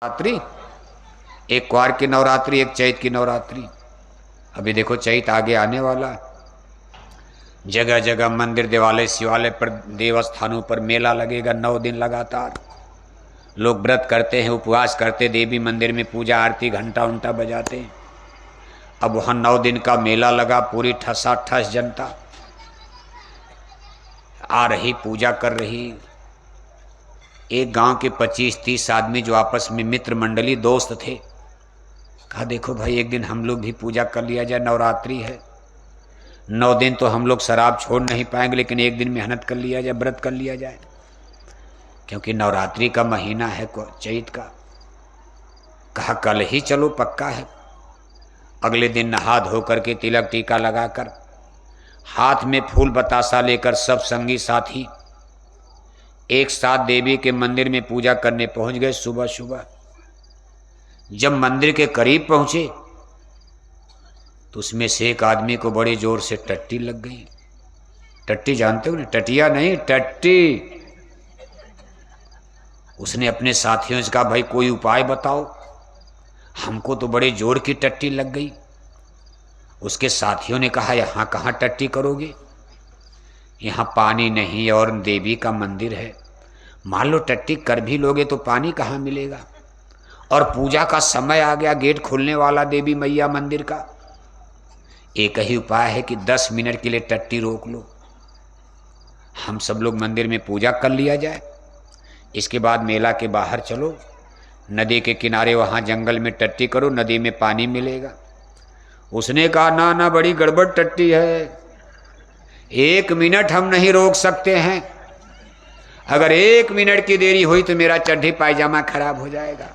नवरात्रि, एक क्वार की नवरात्रि, एक चैत की नवरात्रि। अभी देखो चैत आगे आने वाला। जगह जगह मंदिर, देवालय, शिवालय पर, देवस्थानों पर मेला लगेगा 9 दिन लगातार। लोग व्रत करते हैं, उपवास करते, देवी मंदिर में पूजा आरती, घंटा उंटा बजाते हैं। अब वहाँ 9 दिन का मेला लगा, पूरी ठसाठस जनता आ रही, पूजा कर रही। एक गांव के 25-30 आदमी जो आपस में मित्र मंडली दोस्त थे, कहा देखो भाई एक दिन हम लोग भी पूजा कर लिया जाए, नवरात्रि है। 9 दिन तो हम लोग शराब छोड़ नहीं पाएंगे, लेकिन एक दिन मेहनत कर लिया जाए, व्रत कर लिया जाए, क्योंकि नवरात्रि का महीना है चैत का। कहा कल ही चलो, पक्का है। अगले दिन नहा धो करके, तिलक टीका लगाकर, हाथ में फूल बतासा लेकर सब संगी साथी एक साथ देवी के मंदिर में पूजा करने पहुंच गए। सुबह सुबह जब मंदिर के करीब पहुंचे तो उसमें से एक आदमी को बड़े जोर से टट्टी लग गई। टट्टी जानते हो ना, टटिया नहीं, टट्टी। उसने अपने साथियों से कहा भाई कोई उपाय बताओ, हमको तो बड़े जोर की टट्टी लग गई। उसके साथियों ने कहा यहाँ कहाँ टट्टी करोगे, यहाँ पानी नहीं और देवी का मंदिर है, मान लो टट्टी कर भी लोगे तो पानी कहाँ मिलेगा, और पूजा का समय आ गया, गेट खुलने वाला देवी मैया मंदिर का। एक ही उपाय है कि 10 मिनट के लिए टट्टी रोक लो, हम सब लोग मंदिर में पूजा कर लिया जाए, इसके बाद मेला के बाहर चलो, नदी के किनारे वहाँ जंगल में टट्टी करो, नदी में पानी मिलेगा। उसने कहा ना ना, बड़ी गड़बड़ टट्टी है, 1 मिनट हम नहीं रोक सकते हैं, अगर 1 मिनट की देरी हुई तो मेरा चड्ढी पायजामा खराब हो जाएगा,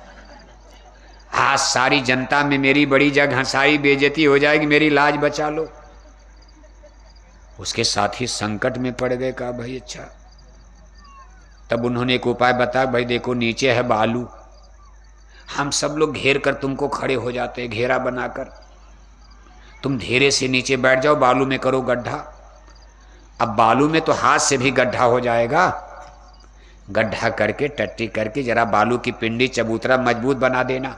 आज सारी जनता में मेरी बड़ी जगह सारी बेइज्जती हो जाएगी, मेरी लाज बचा लो। उसके साथी संकट में पड़ गए। कहा भाई अच्छा। तब उन्होंने एक उपाय बताया, भाई देखो नीचे है बालू, हम सब लोग घेर कर तुमको खड़े हो जाते हैं, घेरा बनाकर तुम धीरे से नीचे बैठ जाओ, बालू में करो गड्ढा। अब बालू में तो हाथ से भी गड्ढा हो जाएगा, गड्ढा करके टट्टी करके जरा बालू की पिंडी चबूतरा मजबूत बना देना,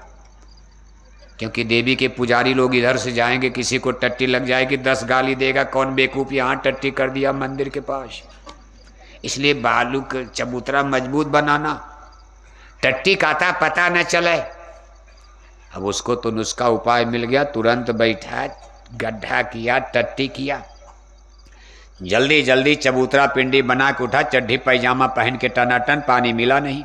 क्योंकि देवी के पुजारी लोग इधर से जाएंगे, किसी को टट्टी लग जाएगी 10 गाली देगा, कौन बेवकूफ यहाँ टट्टी कर दिया मंदिर के पास। इसलिए बालू का चबूतरा मजबूत बनाना, टट्टी काता पता न चले। अब उसको तो नुस्खा उपाय मिल गया, तुरंत बैठा, गड्ढा किया, टट्टी किया, जल्दी जल्दी चबूतरा पिंडी बना के उठा, चड्ढी पैजामा पहन के टनाटन। पानी मिला नहीं,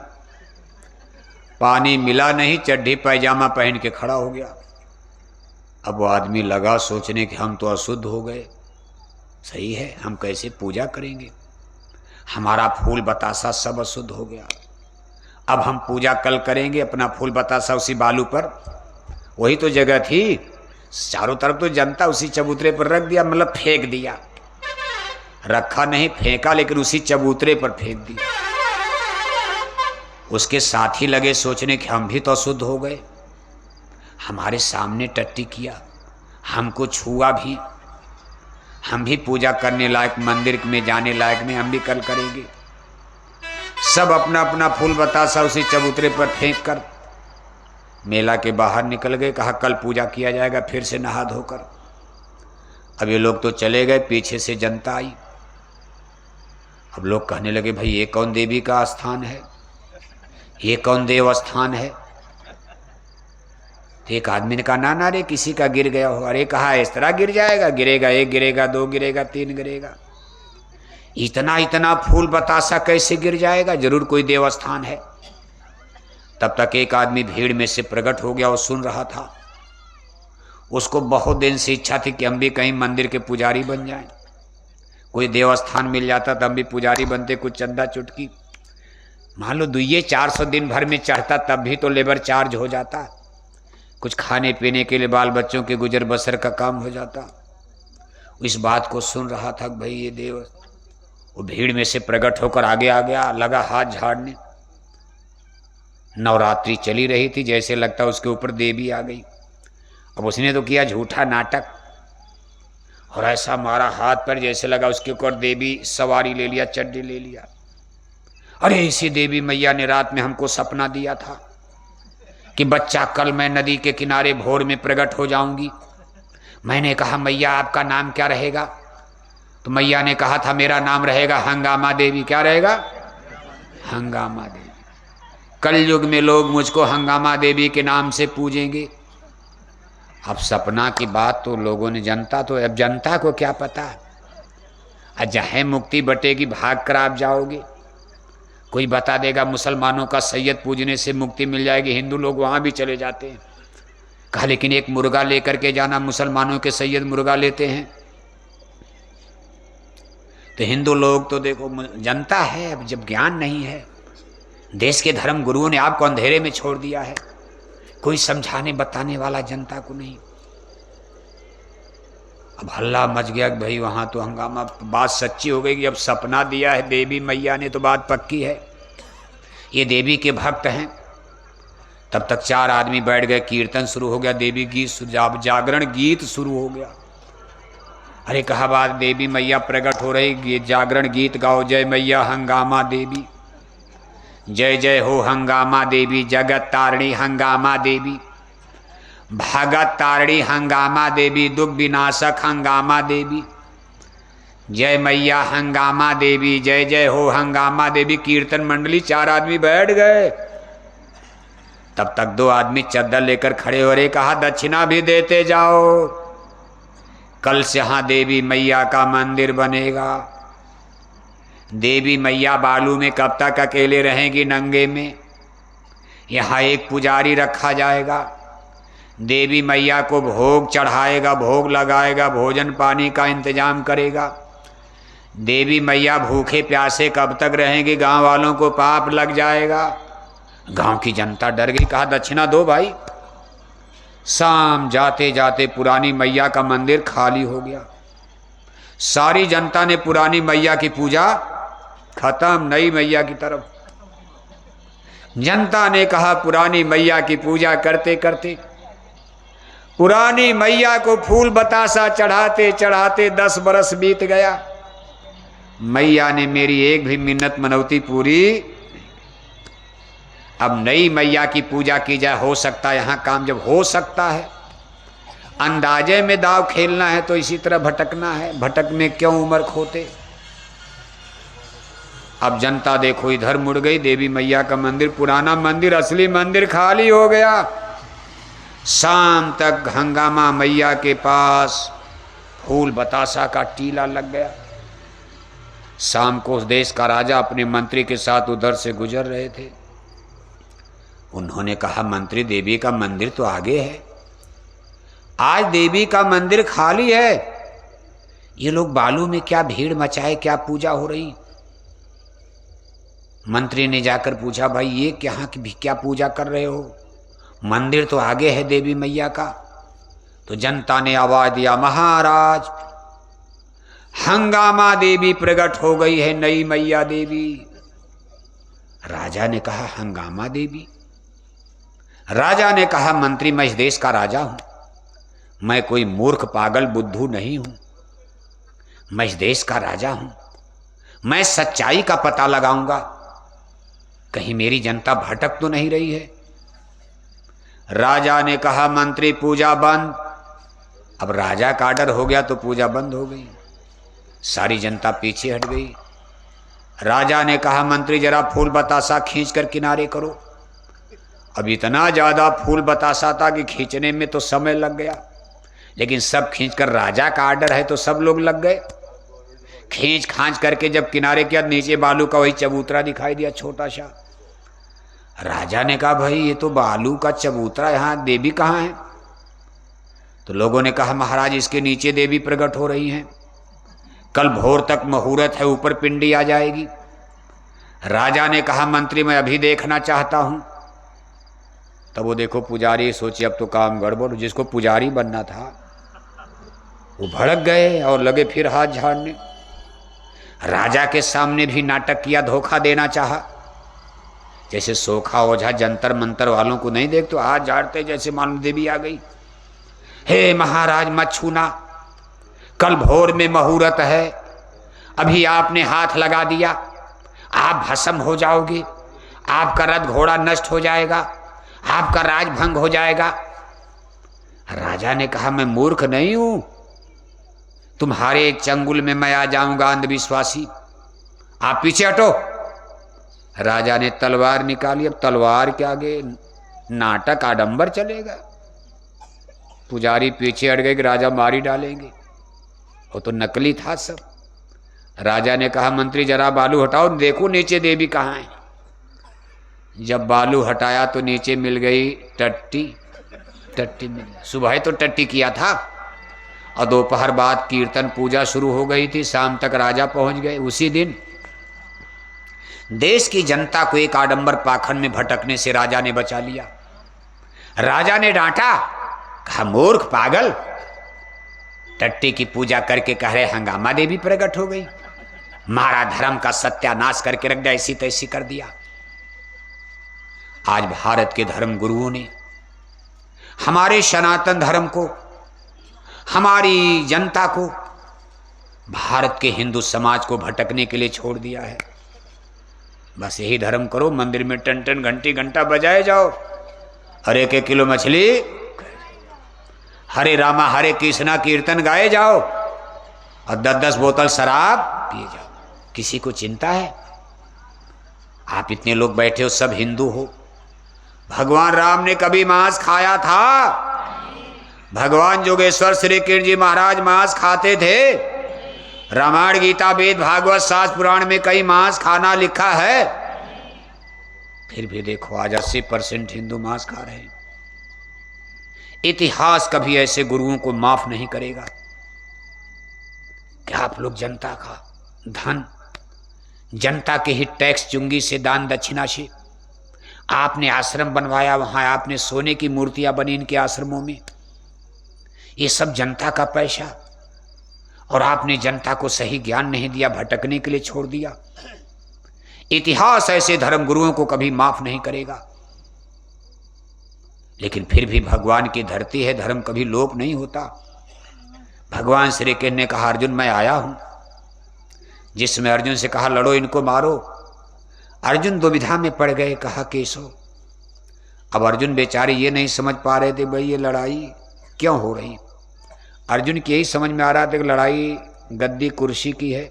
पानी मिला नहीं, चड्ढी पैजामा पहन के खड़ा हो गया। अब वो आदमी लगा सोचने कि हम तो अशुद्ध हो गए, सही है, हम कैसे पूजा करेंगे, हमारा फूल बतासा सब अशुद्ध हो गया, अब हम पूजा कल करेंगे। अपना फूल बतासा उसी बालू पर, वही तो जगह थी, चारों तरफ तो जनता, उसी चबूतरे पर रख दिया, मतलब फेंक दिया, रखा नहीं फेंका, लेकिन उसी चबूतरे पर फेंक दिया। उसके साथी लगे सोचने कि हम भी तो अशुद्ध हो गए, हमारे सामने टट्टी किया, हमको छुआ भी, हम भी पूजा करने लायक, मंदिर में जाने लायक नहीं, हम भी कल करेंगे। सब अपना अपना फूल बतासा उसी चबूतरे पर फेंक कर मेला के बाहर निकल गए। कहा कल पूजा किया जाएगा फिर से नहा धोकर। अब ये लोग तो चले गए, पीछे से जनता आई। अब लोग कहने लगे भाई ये कौन देवी का स्थान है, ये कौन देव स्थान है। तो एक आदमी ने कहा ना ना रे, किसी का गिर गया हो। अरे कहा इस तरह गिर जाएगा, गिरेगा, 1 गिरेगा, 2 गिरेगा, 3 गिरेगा, इतना इतना फूल बतासा कैसे गिर जाएगा, जरूर कोई देवस्थान है। तब तक एक आदमी भीड़ में से प्रकट हो गया और सुन रहा था। उसको बहुत दिन से इच्छा थी कि हम भी कहीं मंदिर के पुजारी बन जाएं, कोई देवस्थान मिल जाता तो हम भी पुजारी बनते, कुछ चंदा चुटकी, मान लो 200-400 दिन भर में चढ़ता, तब भी तो लेबर चार्ज हो जाता, कुछ खाने पीने के लिए बाल बच्चों के गुजर बसर का काम हो जाता। इस बात को सुन रहा था भाई ये देव। वो भीड़ में से प्रकट होकर आगे आ गया, लगा हाथ झाड़ने। नवरात्रि चली रही थी, जैसे लगता उसके ऊपर देवी आ गई। अब उसने तो किया झूठा नाटक, और ऐसा मारा हाथ पर जैसे लगा उसके ऊपर देवी सवारी ले लिया, चड्डी ले लिया। अरे इसी देवी मैया ने रात में हमको सपना दिया था, कि बच्चा कल मैं नदी के किनारे भोर में प्रकट हो जाऊंगी। मैंने कहा मैया आपका नाम क्या रहेगा? तो मैया ने कहा था मेरा नाम रहेगा हंगामा देवी। क्या रहेगा? हंगामा देवी। कल युग में लोग मुझको हंगामा देवी के नाम से पूजेंगे। अब सपना की बात तो लोगों ने, जनता तो, अब जनता को क्या पता, जहाँ मुक्ति बटेगी भाग कर आप जाओगे। कोई बता देगा मुसलमानों का सैयद पूजने से मुक्ति मिल जाएगी, हिंदू लोग वहां भी चले जाते हैं। कहा लेकिन एक मुर्गा लेकर के जाना, मुसलमानों के सैयद मुर्गा लेते हैं। तो हिंदू लोग तो देखो, जनता है, अब जब ज्ञान नहीं है, देश के धर्म गुरुओं ने आपको अंधेरे में छोड़ दिया है, कोई समझाने बताने वाला जनता को नहीं। अब हल्ला मच गया कि भाई वहां तो हंगामा। बात सच्ची हो गई कि अब सपना दिया है देवी मैया ने तो बात पक्की है, ये देवी के भक्त हैं। तब तक 4 आदमी बैठ गए, कीर्तन शुरू हो गया, देवी गीत, जागरण गीत शुरू हो गया। अरे कहा बात, देवी मैया प्रकट हो रही, जागरण गीत गाओ, जय मैया हंगामा देवी, जय जय हो हंगामा देवी, जगत तारिणी हंगामा देवी, भगत तारिणी हंगामा देवी, दुख विनाशक हंगामा देवी, जय मैया हंगामा देवी, जय जय हो हंगामा देवी। कीर्तन मंडली 4 आदमी बैठ गए। तब तक 2 आदमी चद्दर लेकर खड़े हो रहे। कहा दक्षिणा भी देते जाओ, कल से यहाँ देवी मैया का मंदिर बनेगा। देवी मैया बालू में कब तक अकेले रहेंगी नंगे में? यहाँ एक पुजारी रखा जाएगा, देवी मैया को भोग चढ़ाएगा, भोग लगाएगा, भोजन पानी का इंतजाम करेगा। देवी मैया भूखे प्यासे कब तक रहेंगी? गांव वालों को पाप लग जाएगा। गांव की जनता डर गई। कहा दक्षिणा दो भाई। शाम जाते जाते पुरानी मैया का मंदिर खाली हो गया। सारी जनता ने पुरानी मैया की पूजा खत्म, नई मैया की तरफ। जनता ने कहा पुरानी मैया की पूजा करते करते पुरानी मैया को फूल बतासा चढ़ाते चढ़ाते 10 बरस बीत गया। मैया ने मेरी एक भी मिन्नत मनौती पूरी। अब नई मैया की पूजा की जाए, हो सकता है यहां काम जब हो सकता है। अंदाजे में दाव खेलना है तो इसी तरह भटकना है, भटक में क्यों उम्र खोते। अब जनता देखो इधर मुड़ गई, देवी मैया का मंदिर, पुराना मंदिर, असली मंदिर खाली हो गया। शाम तक हंगामा मैया के पास फूल बतासा का टीला लग गया। शाम को उस देश का राजा अपने मंत्री के साथ उधर से गुजर रहे थे। उन्होंने कहा मंत्री, देवी का मंदिर तो आगे है, आज देवी का मंदिर खाली है, ये लोग बालू में क्या भीड़ मचाए, क्या पूजा हो रही। मंत्री ने जाकर पूछा भाई ये क्या पूजा कर रहे हो, मंदिर तो आगे है देवी मैया का। तो जनता ने आवाज दिया महाराज हंगामा देवी प्रकट हो गई है, नई मैया देवी। राजा ने कहा हंगामा देवी? राजा ने कहा मंत्री मैं इस देश का राजा हूं, मैं कोई मूर्ख पागल बुद्धू नहीं हूं, मैं इस देश का राजा हूं, मैं सच्चाई का पता लगाऊंगा, कहीं मेरी जनता भटक तो नहीं रही है। राजा ने कहा मंत्री पूजा बंद। अब राजा का आर्डर हो गया तो पूजा बंद हो गई, सारी जनता पीछे हट गई। राजा ने कहा मंत्री जरा फूल बतासा खींच कर किनारे करो। अब इतना ज्यादा फूल बतासा था कि खींचने में तो समय लग गया, लेकिन सब खींचकर, राजा का आर्डर है तो सब लोग लग गए। खींच खांच करके जब किनारे किया, नीचे बालू का वही चबूतरा दिखाई दिया छोटा सा। राजा ने कहा भाई ये तो बालू का चबूतरा, यहाँ देवी कहाँ है? तो लोगों ने कहा महाराज इसके नीचे देवी प्रकट हो रही हैं, कल भोर तक मुहूर्त है, ऊपर पिंडी आ जाएगी। राजा ने कहा मंत्री मैं अभी देखना चाहता हूं। तब वो देखो पुजारी सोचे अब तो काम गड़बड़, जिसको पुजारी बनना था वो भड़क गए और लगे फिर हाथ झाड़ने। राजा के सामने भी नाटक किया, धोखा देना चाहा। जैसे सोखा ओझा जंतर मंतर वालों को नहीं देख तो हाथ झाड़ते जैसे मालूम देवी आ गई। हे महाराज मत छूना, कल भोर में मुहूर्त है, अभी आपने हाथ लगा दिया, आप भस्म हो जाओगे, आपका रथ घोड़ा नष्ट हो जाएगा, आपका राजभंग हो जाएगा। राजा ने कहा मैं मूर्ख नहीं हूं, तुम्हारे चंगुल में मैं आ जाऊंगा अंधविश्वासी, आप पीछे हटो। राजा ने तलवार निकाली। अब तलवार के आगे नाटक आडंबर चलेगा। पुजारी पीछे हट गए कि राजा मारी डालेंगे, वो तो नकली था सब। राजा ने कहा मंत्री जरा बालू हटाओ, देखो नीचे देवी कहाँ है। जब बालू हटाया तो नीचे मिल गई टट्टी। टट्टी मिल गई। सुबह तो टट्टी किया था और दोपहर बाद कीर्तन पूजा शुरू हो गई थी, शाम तक राजा पहुंच गए। उसी दिन देश की जनता को एक आडंबर पाखंड में भटकने से राजा ने बचा लिया। राजा ने डांटा, कहा मूर्ख पागल, टट्टी की पूजा करके कह रहे हंगामा देवी प्रकट हो गई, मारा धर्म का सत्यानाश करके रख दिया, ऐसी तैसी कर दिया। आज भारत के धर्म गुरुओं ने हमारे सनातन धर्म को, हमारी जनता को, भारत के हिंदू समाज को भटकने के लिए छोड़ दिया है। बस यही धर्म करो, मंदिर में टन टन घंटी घंटा बजाए जाओ, हरे के किलो मछली, हरे रामा हरे कृष्णा कीर्तन गाए जाओ और 10-10 बोतल शराब पिए जाओ। किसी को चिंता है? आप इतने लोग बैठे हो, सब हिंदू हो। भगवान राम ने कभी मांस खाया था? भगवान जोगेश्वर श्री कृष्ण जी महाराज मांस खाते थे? रामायण गीता वेद भागवत शास्त्र पुराण में कई मांस खाना लिखा है। फिर भी देखो आज 80% हिंदू मांस खा रहे हैं। इतिहास कभी ऐसे गुरुओं को माफ नहीं करेगा कि आप लोग जनता का धन, जनता के ही टैक्स चुंगी से, दान दक्षिणा से आपने आश्रम बनवाया, वहां आपने सोने की मूर्तियां बनी इनके आश्रमों में, ये सब जनता का पैसा, और आपने जनता को सही ज्ञान नहीं दिया, भटकने के लिए छोड़ दिया। इतिहास ऐसे धर्म गुरुओं को कभी माफ नहीं करेगा। लेकिन फिर भी भगवान की धरती है, धर्म कभी लोप नहीं होता। भगवान श्री कृष्ण ने कहा अर्जुन मैं आया हूं, जिसमें अर्जुन से कहा लड़ो इनको मारो। अर्जुन दुविधा में पड़ गए, कहा केशव। अब अर्जुन बेचारे ये नहीं समझ पा रहे थे भाई ये लड़ाई क्यों हो रही। अर्जुन की यही समझ में आ रहा था कि लड़ाई गद्दी कुर्सी की है।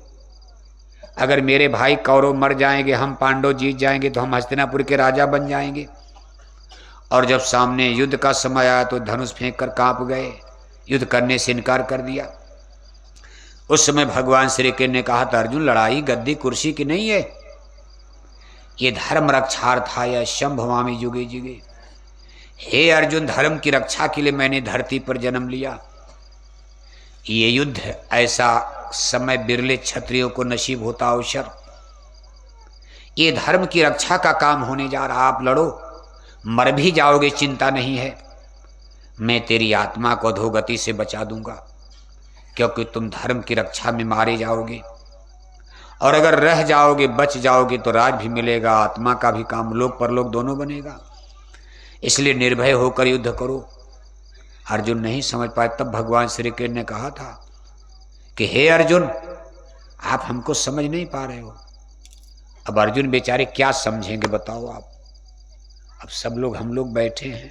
अगर मेरे भाई कौरव मर जाएंगे, हम पांडव जीत जाएंगे तो हम हस्तिनापुर के राजा बन जाएंगे। और जब सामने युद्ध का समय आया तो धनुष फेंक कर कांप गए, युद्ध करने से इनकार कर दिया। उस समय भगवान श्री कृष्ण ने कहा था अर्जुन लड़ाई गद्दी कुर्सी की नहीं है, ये धर्म रक्षार्थाय शंभवामि युगे युगे। हे अर्जुन धर्म की रक्षा के लिए मैंने धरती पर जन्म लिया। ये युद्ध ऐसा समय बिरले क्षत्रियों को नसीब होता अवसर, ये धर्म की रक्षा का काम होने जा रहा। आप लड़ो, मर भी जाओगे चिंता नहीं है, मैं तेरी आत्मा को अधोगति से बचा दूंगा, क्योंकि तुम धर्म की रक्षा में मारे जाओगे। और अगर रह जाओगे, बच जाओगे तो राज भी मिलेगा, आत्मा का भी काम लोक परलोक दोनों बनेगा। इसलिए निर्भय होकर युद्ध करो। अर्जुन नहीं समझ पाए। तब भगवान श्री कृष्ण ने कहा था कि हे अर्जुन आप हमको समझ नहीं पा रहे हो। अब अर्जुन बेचारे क्या समझेंगे बताओ आप। अब सब लोग हम लोग बैठे हैं,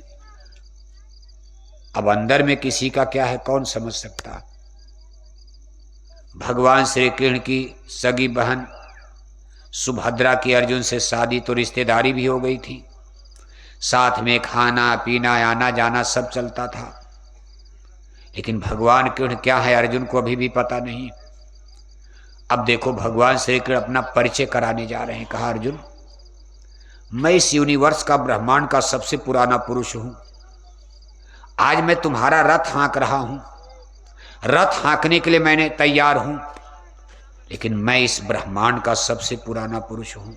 अब अंदर में किसी का क्या है कौन समझ सकता। भगवान श्री कृष्ण की सगी बहन सुभद्रा की अर्जुन से शादी तो रिश्तेदारी भी हो गई थी, साथ में खाना पीना आना जाना सब चलता था। लेकिन भगवान कृष्ण क्या है अर्जुन को अभी भी पता नहीं। अब देखो भगवान श्री कृष्ण अपना परिचय कराने जा रहे हैं। कहा अर्जुन मैं इस यूनिवर्स का, ब्रह्मांड का सबसे पुराना पुरुष हूं। आज मैं तुम्हारा रथ हाँक रहा हूं, रथ हाँकने के लिए मैंने तैयार हूं, लेकिन मैं इस ब्रह्मांड का सबसे पुराना पुरुष हूं।